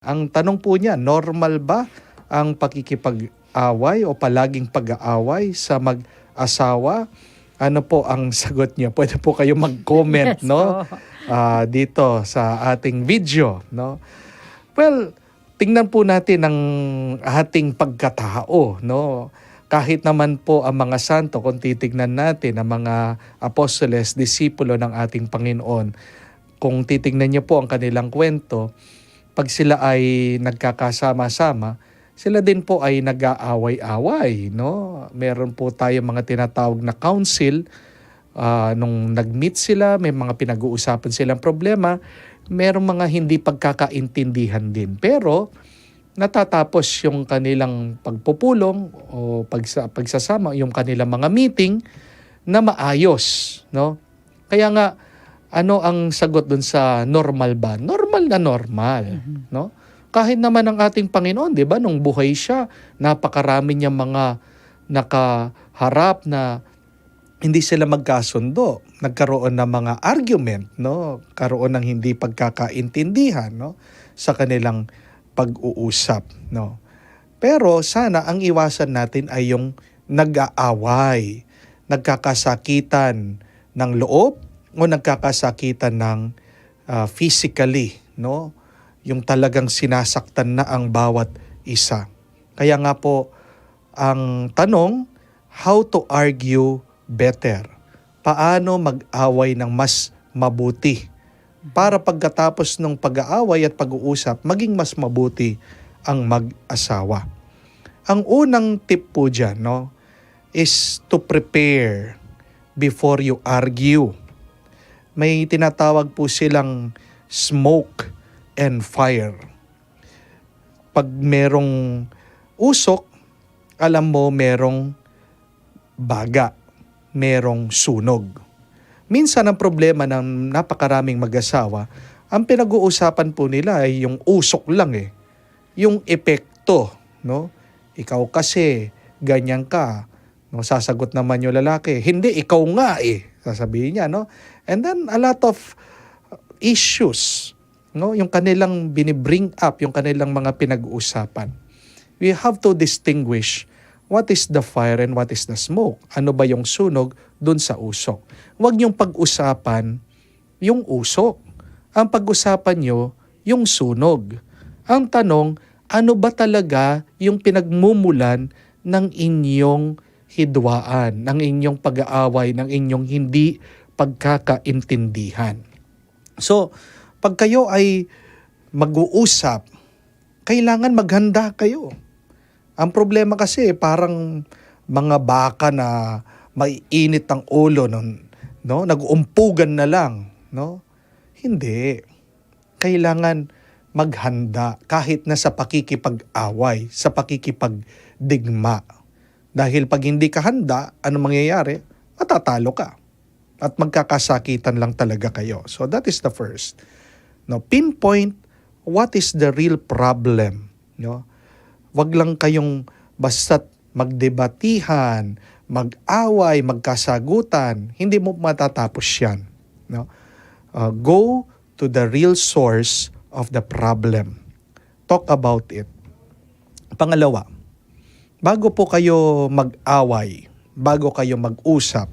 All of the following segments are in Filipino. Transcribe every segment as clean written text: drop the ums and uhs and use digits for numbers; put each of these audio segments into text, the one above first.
Ang tanong po niya, normal ba ang pakikipag-away o palaging pag-aaway sa mag-asawa? Ano po ang sagot niya? Pwede po kayo mag-comment, Yes no? po. Dito sa ating video, no? Well, tingnan po natin ang ating pagkatao, no? Kahit naman po ang mga santo, kung titignan natin ang mga apostoles, disipulo ng ating Panginoon, kung titignan niyo po ang kanilang kwento, pag sila ay nagkakasama-sama, sila din po ay nag-aaway-away, no? Meron po tayo mga tinatawag na council. Nung nag-meet sila, may mga pinag-uusapan silang problema, merong mga hindi pagkakaintindihan din. Pero natatapos yung kanilang pagpupulong o pagsasama, yung kanilang mga meeting na maayos, no? Kaya nga, ano ang sagot dun sa normal ba? Normal na normal, no? Kahit naman ang ating Panginoon, 'di ba, nung buhay siya, napakarami niyang mga nakaharap na hindi sila magkasundo. Nagkaroon ng mga argument, no? Karoon ng hindi pagkakaintindihan, no, sa kanilang pag-uusap, no? Pero sana ang iwasan natin ay yung nag-aaway, nagkakasakitan ng loob, o nagkakasakitan ng physically, no? Yung talagang sinasaktan na ang bawat isa. Kaya nga po, ang tanong, how to argue better? Paano mag-away ng mas mabuti? Para pagkatapos ng pag-aaway at pag-uusap, maging mas mabuti ang mag-asawa. Ang unang tip po dyan, no, is to prepare before you argue. May tinatawag po silang smoke and fire. Pag merong usok, alam mo merong baga, merong sunog. Minsan ang problema ng napakaraming mag-asawa, ang pinag-uusapan po nila ay yung usok lang eh. Yung epekto, no? Ikaw kasi, ganyan ka. No, sasagot naman yung lalaki, hindi, ikaw nga eh. Sasabihin niya, no? And then a lot of issues, no? Yung kanilang binibring up, yung kanilang mga pinag-uusapan. We have to distinguish what is the fire and what is the smoke. Ano ba yung sunog dun sa usok? Huwag niyong pag-usapan yung usok. Ang pag-usapan niyo yung sunog. Ang tanong, ano ba talaga yung pinagmumulan ng inyong hidwaan, ng inyong pag-aaway, ng inyong hindi pagkakaintindihan. So, pag kayo ay mag-uusap, kailangan maghanda kayo. Ang problema kasi parang mga baka na maiinit ang ulo, no? Nag-uumpugan na lang, no? Hindi. Kailangan maghanda kahit na sa pakikipag-away, sa pakikipagdigma. Dahil pag hindi ka handa, ano mangyayari? Matatalo ka. At magkakasakitan lang talaga kayo. So that is the first. No, pinpoint what is the real problem. No? Wag lang kayong basta't magdebatihan, mag-away, magkasagutan. Hindi mo matatapos yan. No? Go to the real source of the problem. Talk about it. Pangalawa, bago po kayo mag-away, bago kayo mag-usap,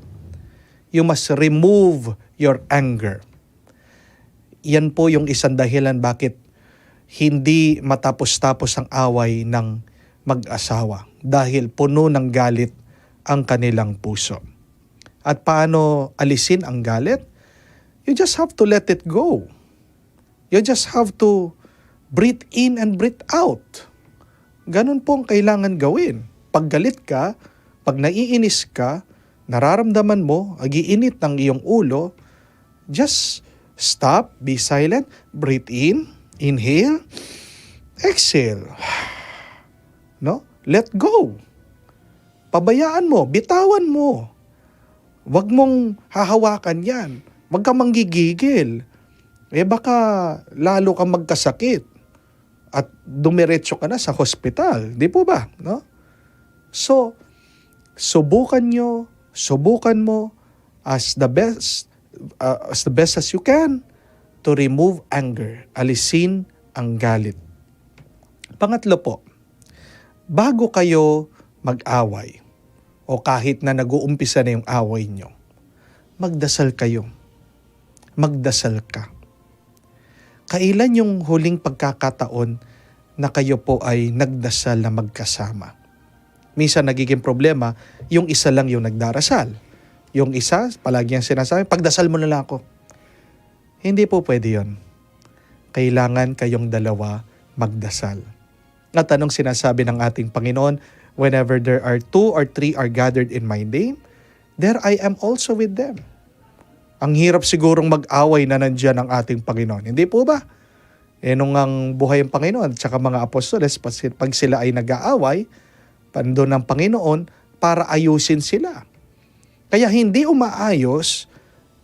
you must remove your anger. Yan po yung isang dahilan bakit hindi matapos-tapos ang away ng mag-asawa. Dahil puno ng galit ang kanilang puso. At paano alisin ang galit? You just have to let it go. You just have to breathe in and breathe out. Ganun po ang kailangan gawin. Pag galit ka, pag naiinis ka, nararamdaman mo, agiinit ng iyong ulo, just stop, be silent, breathe in, inhale, exhale. No? Let go. Pabayaan mo, bitawan mo. Huwag mong hahawakan yan. Huwag kang manggigigil. Baka lalo kang magkasakit at dumiretso ka na sa hospital. Di po ba? No? So, subukan mo as the best as you can to remove anger. Alisin ang galit. Pangatlo po, bago kayo mag-away o kahit na nag-uumpisa na yung away nyo, magdasal kayo. Magdasal ka. Kailan yung huling pagkakataon na kayo po ay nagdasal na magkasama? Minsan nagiging problema, yung isa lang yung nagdarasal. Yung isa, palagi ang sinasabi, pagdasal mo na lang ako. Hindi po pwede yun. Kailangan kayong dalawa magdasal. At anong sinasabi ng ating Panginoon? Whenever there are 2 or 3 are gathered in my name, there I am also with them. Ang hirap sigurong mag-away na nandiyan ang ating Panginoon. Hindi po ba? Nung ang buhay ng Panginoon at saka mga apostoles, pag sila ay nag-aaway, pando ng Panginoon para ayusin sila. Kaya hindi umaayos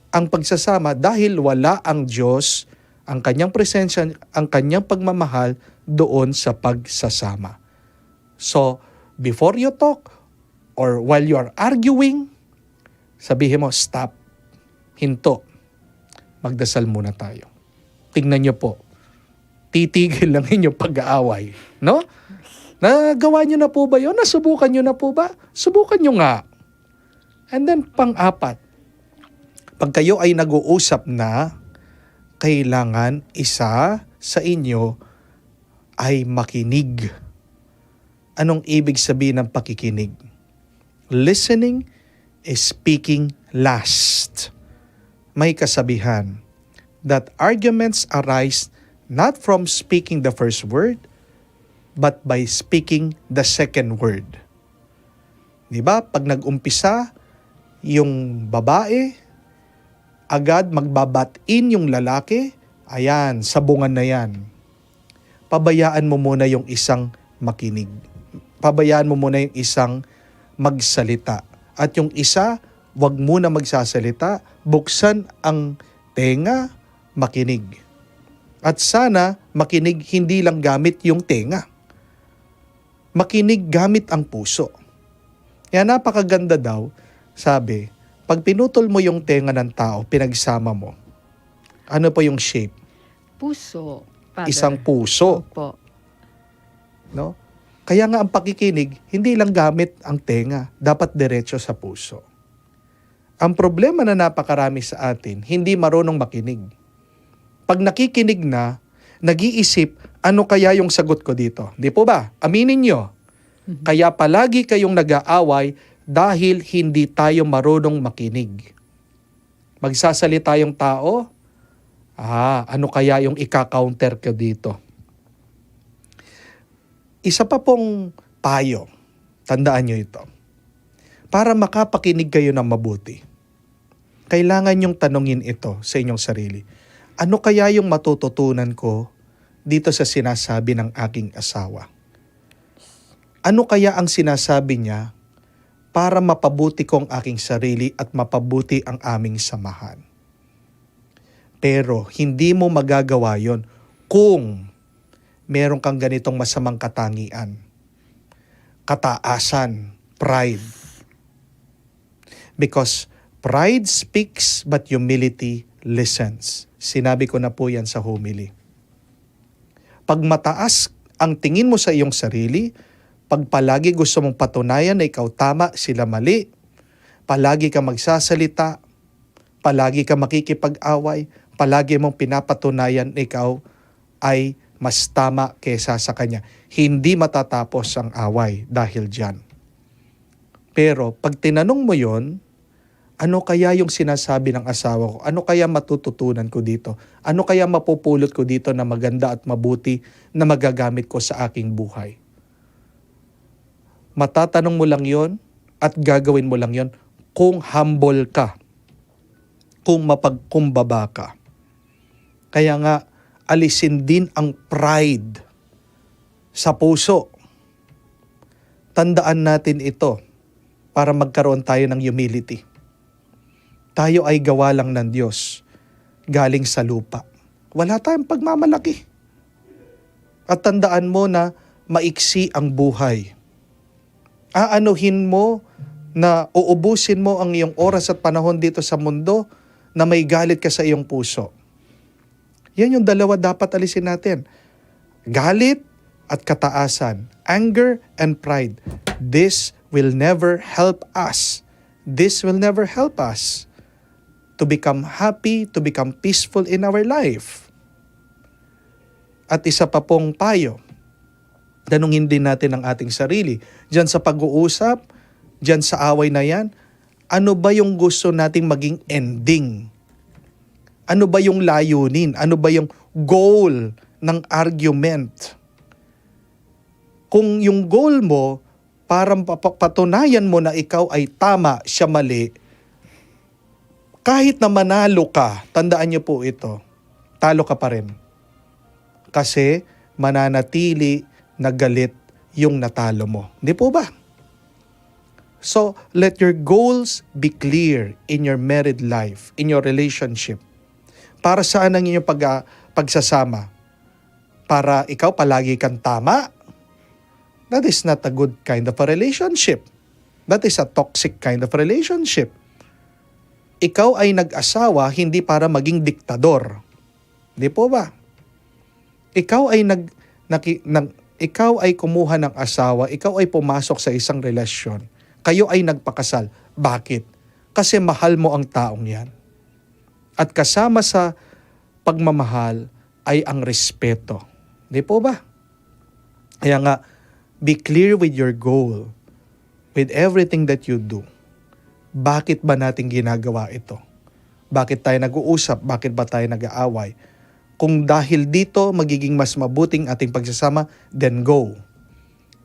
ang pagsasama dahil wala ang Diyos, ang kanyang presensya, ang kanyang pagmamahal doon sa pagsasama. So, before you talk or while you are arguing, sabihin mo, stop, hinto, magdasal muna tayo. Tingnan niyo po, titigil lang inyong pag-aaway. No? Nagawa niyo na po ba yun? Nasubukan niyo na po ba? Subukan niyo nga. And then, pang-apat, pag kayo ay nag-uusap na, kailangan isa sa inyo ay makinig. Anong ibig sabihin ng pakikinig? Listening is speaking last. May kasabihan that arguments arise not from speaking the first word, but by speaking the second word. Diba? Pag nag-umpisa, yung babae, agad magbabat-in yung lalaki, ayan, sabungan na yan. Pabayaan mo muna yung isang makinig. Pabayaan mo muna yung isang magsalita. At yung isa, wag muna magsasalita, buksan ang tenga, makinig. At sana makinig hindi lang gamit yung tenga. Makinig gamit ang puso. Kaya napakaganda daw, sabi, pag pinutol mo yung tenga ng tao, pinagsama mo, ano pa yung shape? Puso, Father. Isang puso. Opo. No? Kaya nga ang pakikinig, hindi lang gamit ang tenga, dapat diretso sa puso. Ang problema na napakarami sa atin, hindi marunong makinig. Pag nakikinig na, nag-iisip, ano kaya yung sagot ko dito? Di po ba? Aminin nyo. Kaya palagi kayong nag-aaway dahil hindi tayo marunong makinig. Magsasalita yung tao, ano kaya yung ika-counter ko dito? Isa pa pong payo, tandaan nyo ito. Para makapakinig kayo ng mabuti, kailangan yung tanungin ito sa inyong sarili. Ano kaya yung matututunan ko dito sa sinasabi ng aking asawa? Ano kaya ang sinasabi niya para mapabuti ko ang aking sarili at mapabuti ang aming samahan? Pero hindi mo magagawa yon kung meron kang ganitong masamang katangian. Kataasan, pride. Because pride speaks but humility listens. Sinabi ko na po yan sa homily. Pag mataas ang tingin mo sa iyong sarili, pag palagi gusto mong patunayan na ikaw tama, sila mali, palagi ka magsasalita, palagi ka makikipag-away, palagi mong pinapatunayan na ikaw ay mas tama kesa sa kanya. Hindi matatapos ang away dahil dyan. Pero pag tinanong mo yon, ano kaya yung sinasabi ng asawa ko? Ano kaya matututunan ko dito? Ano kaya mapupulot ko dito na maganda at mabuti na magagamit ko sa aking buhay? Matatanong mo lang yon at gagawin mo lang yon kung humble ka, kung mapagkumbaba ka. Kaya nga, alisin din ang pride sa puso. Tandaan natin ito para magkaroon tayo ng humility. Tayo ay gawa lang ng Diyos, galing sa lupa. Wala tayong pagmamalaki. At tandaan mo na maiksi ang buhay. Aanuhin mo na uubusin mo ang iyong oras at panahon dito sa mundo na may galit ka sa iyong puso. Yan yung dalawa dapat alisin natin. Galit at kataasan, anger and pride. This will never help us. This will never help us to become happy, to become peaceful in our life. At isa pa pong payo, tanungin din natin ang ating sarili. Diyan sa pag-uusap, diyan sa away na yan, ano ba yung gusto nating maging ending? Ano ba yung layunin? Ano ba yung goal ng argument? Kung yung goal mo, parang patunayan mo na ikaw ay tama, siya mali, kahit na manalo ka, tandaan niyo po ito, talo ka pa rin. Kasi mananatili na galit yung natalo mo. Hindi po ba? So, let your goals be clear in your married life, in your relationship. Para saan ang inyong pagsasama? Para ikaw palagi kang tama? That is not a good kind of a relationship. That is a toxic kind of relationship. Ikaw ay nag-asawa hindi para maging diktador. Di po ba? Ikaw ay kumuha ng asawa, ikaw ay pumasok sa isang relasyon. Kayo ay nagpakasal. Bakit? Kasi mahal mo ang taong yan. At kasama sa pagmamahal ay ang respeto. Di po ba? Kaya nga, be clear with your goal, with everything that you do. Bakit ba natin ginagawa ito? Bakit tayo nag-uusap? Bakit ba tayo nag-aaway? Kung dahil dito magiging mas mabuting ating pagsasama, then go.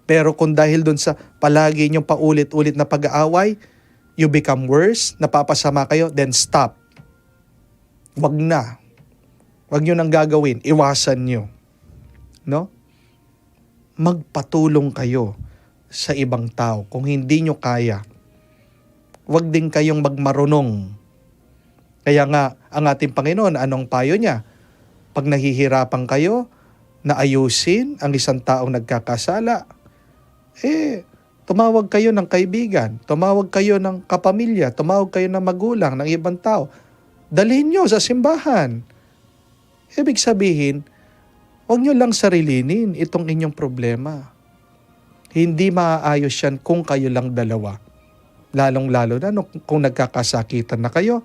Pero kung dahil dun sa palagi niyong paulit-ulit na pag-aaway, you become worse, napapasama kayo, then stop. Wag na. Wag niyo nang gagawin. Iwasan niyo. No? Magpatulong kayo sa ibang tao. Kung hindi niyo kaya, wag din kayong magmarunong. Kaya nga, ang ating Panginoon, anong payo niya? Pag nahihirapan kayo na ayusin ang isang taong nagkakasala, tumawag kayo ng kaibigan, tumawag kayo ng kapamilya, tumawag kayo ng magulang, ng ibang tao. Dalhin nyo sa simbahan. Ibig sabihin, huwag nyo lang sarilinin itong inyong problema. Hindi maaayos yan kung kayo lang dalawa. Lalong-lalo na kung nagkakasakitan na kayo.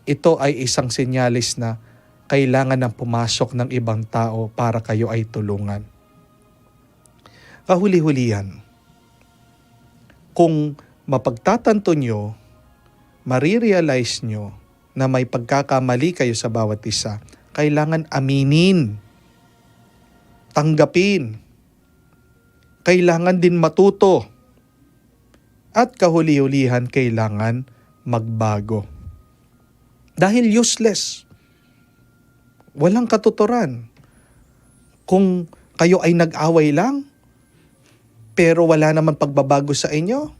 Ito ay isang senyalis na kailangan ng pumasok ng ibang tao para kayo ay tulungan. Kahuli-hulihan, kung mapagtatanto nyo, marirealize nyo na may pagkakamali kayo sa bawat isa, kailangan aminin, tanggapin, kailangan din matuto, at kahuli-hulihan kailangan magbago. Dahil useless, walang katuturan. Kung kayo ay nag-away lang, pero wala naman pagbabago sa inyo,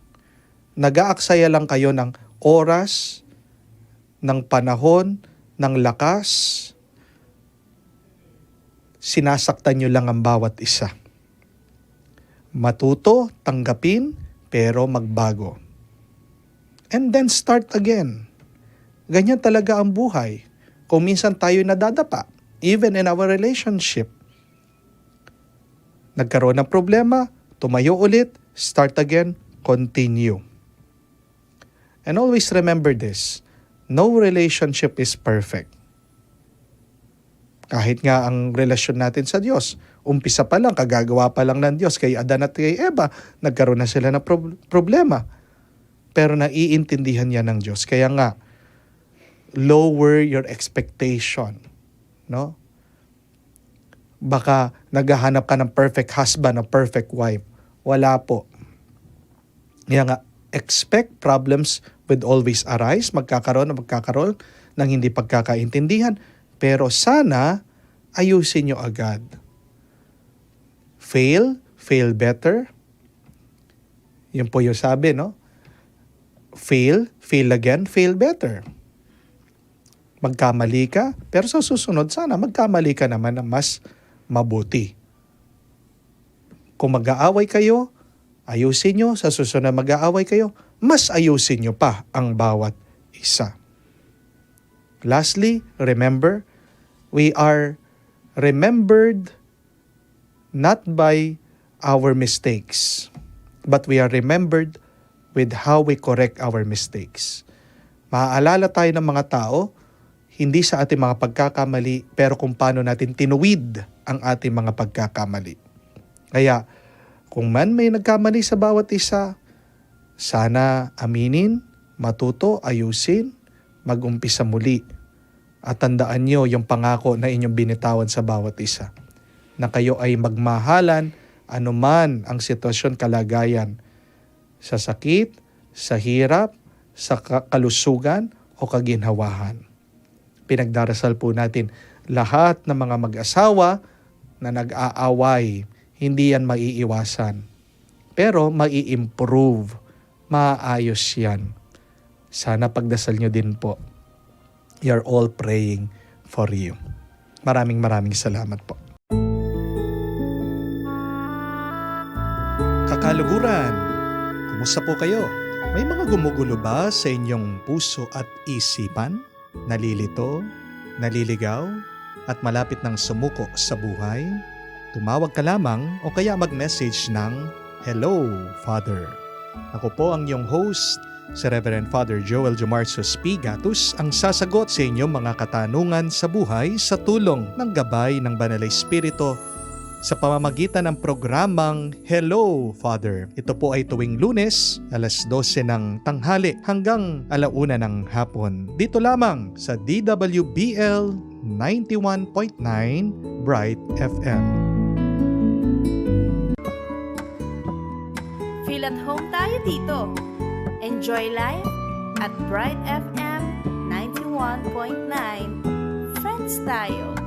nag-aaksaya lang kayo ng oras, ng panahon, ng lakas, sinasaktan nyo lang ang bawat isa. Matuto, tanggapin, pero magbago. And then start again. Ganyan talaga ang buhay. Kung minsan tayo nadadapa, even in our relationship. Nagkaroon ng problema, tumayo ulit, start again, continue. And always remember this, no relationship is perfect. Kahit nga ang relasyon natin sa Diyos, umpisa pa lang, kagagawa pa lang ng Diyos kay Adan at kay Eva, nagkaroon na sila ng problema. Pero naiintindihan niya ng Diyos. Kaya nga, lower your expectation. No? Baka naghahanap ka ng perfect husband o perfect wife. Wala po. Kaya nga, expect problems will always arise, magkakaroon ng hindi pagkakaintindihan, pero sana ayusin nyo agad. Fail better. Yun po yung sabi, no? Fail again, fail better. Magkamali ka, pero sa susunod sana magkamali ka naman na mas mabuti. Kung mag-aaway kayo, ayusin nyo. Sa susunod mag-aaway kayo, mas ayusin nyo pa ang bawat isa. Lastly, remember, we are remembered not by our mistakes, but we are remembered with how we correct our mistakes. Maaalala tayo ng mga tao, hindi sa ating mga pagkakamali, pero kung paano natin tinuwid ang ating mga pagkakamali. Kaya, kung man may nagkamali sa bawat isa, sana aminin, matuto, ayusin, mag-umpisa muli. At tandaan nyo yung pangako na inyong binitawan sa bawat isa. Na kayo ay magmahalan anuman ang sitwasyon, kalagayan, sa sakit, sa hirap, sa kalusugan o kaginhawahan. Pinagdarasal po natin lahat ng mga mag-asawa na nag-aaway, hindi yan maiiwasan. Pero mai-improve, maayos yan. Sana pagdasal nyo din po. We are all praying for you. Maraming salamat po. Kakaluguran, kumusta po kayo? May mga gumugulo ba sa inyong puso at isipan? Nalilito, naliligaw, at malapit ng sumuko sa buhay? Tumawag ka lamang o kaya mag-message ng Hello, Father. Ako po ang iyong host, si Reverend Father Joel Jomarsos P. Gatus, ang sasagot sa inyong mga katanungan sa buhay sa tulong ng gabay ng Banal na Espiritu sa pamamagitan ng programang Hello, Father. Ito po ay tuwing Lunes, alas 12 ng tanghali hanggang 1:00 ng hapon. Dito lamang sa DWBL 91.9 Bright FM. Feel at home tayo dito. Enjoy life at Bright FM 91.9. Friends tayo.